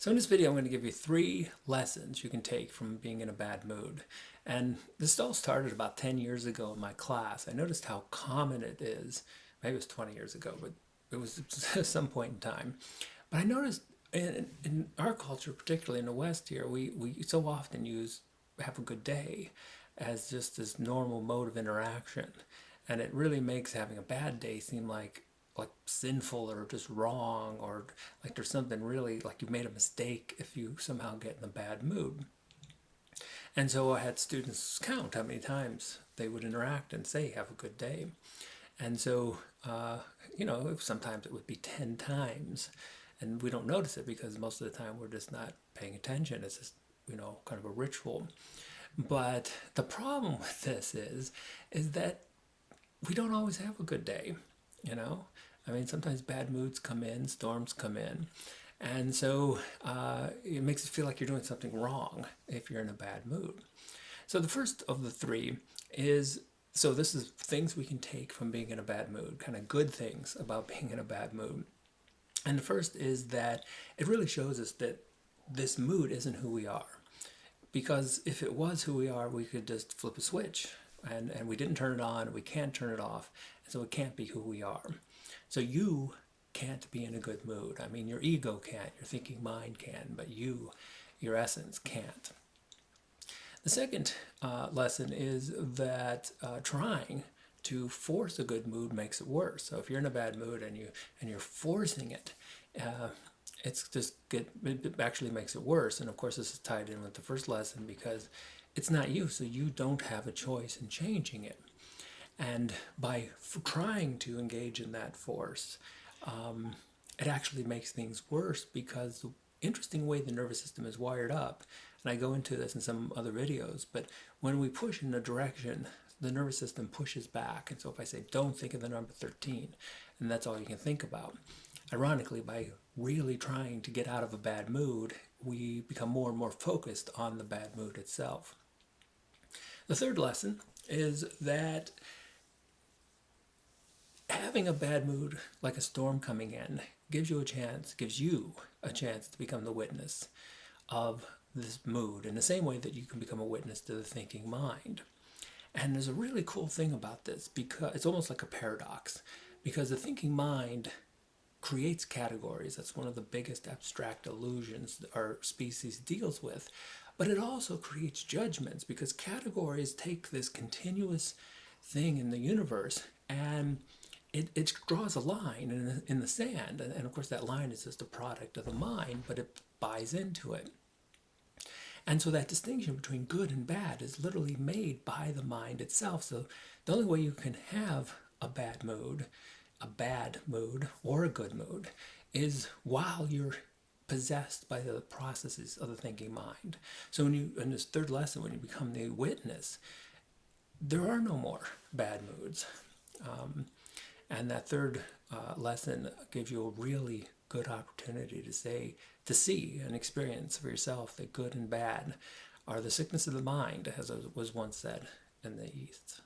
So in this video, I'm going to give you 3 lessons you can take from being in a bad mood. And this all started about 10 years ago in my class. I noticed how common it is. Maybe it was 20 years ago, but it was at some point in time. But I noticed in our culture, particularly in the West here, we so often use have a good day as just this normal mode of interaction. And it really makes having a bad day seem like sinful or just wrong, or like there's something really like you made a mistake if you somehow get in a bad mood. And so I had students count how many times they would interact and say have a good day. And so sometimes it would be 10 times, and we don't notice it because most of the time we're just not paying attention. It's just kind of a ritual. But the problem with this is that we don't always have a good day. I mean, sometimes bad moods come in, storms come in, and so it makes it feel like you're doing something wrong if you're in a bad mood. So the first of the 3 is, so this is things we can take from being in a bad mood, kind of good things about being in a bad mood. And the first is that it really shows us that this mood isn't who we are. Because if it was who we are, we could just flip a switch, and we didn't turn it on, we can't turn it off, and so it can't be who we are. So you can't be in a good mood. I mean, your ego can't, your thinking mind can, but you, your essence, can't. The second lesson is that trying to force a good mood makes it worse. So if you're in a bad mood and you're forcing it, it actually makes it worse. And of course, this is tied in with the first lesson because it's not you, so you don't have a choice in changing it. And by trying to engage in that force, it actually makes things worse because the interesting way the nervous system is wired up, and I go into this in some other videos, but when we push in a direction, the nervous system pushes back. And so if I say, don't think of the number 13, and that's all you can think about, ironically, by really trying to get out of a bad mood, we become more and more focused on the bad mood itself. The third lesson is that having a bad mood, like a storm coming in, gives you a chance to become the witness of this mood in the same way that you can become a witness to the thinking mind. And there's a really cool thing about this, because it's almost like a paradox, because the thinking mind creates categories. That's one of the biggest abstract illusions that our species deals with. But it also creates judgments, because categories take this continuous thing in the universe and it draws a line in the sand. And of course, that line is just a product of the mind, but it buys into it. And so that distinction between good and bad is literally made by the mind itself. So the only way you can have a bad mood or a good mood is while you're possessed by the processes of the thinking mind. So in this third lesson, when you become the witness, there are no more bad moods. And that third lesson gives you a really good opportunity to see and experience for yourself that good and bad are the sickness of the mind, as was once said in the East.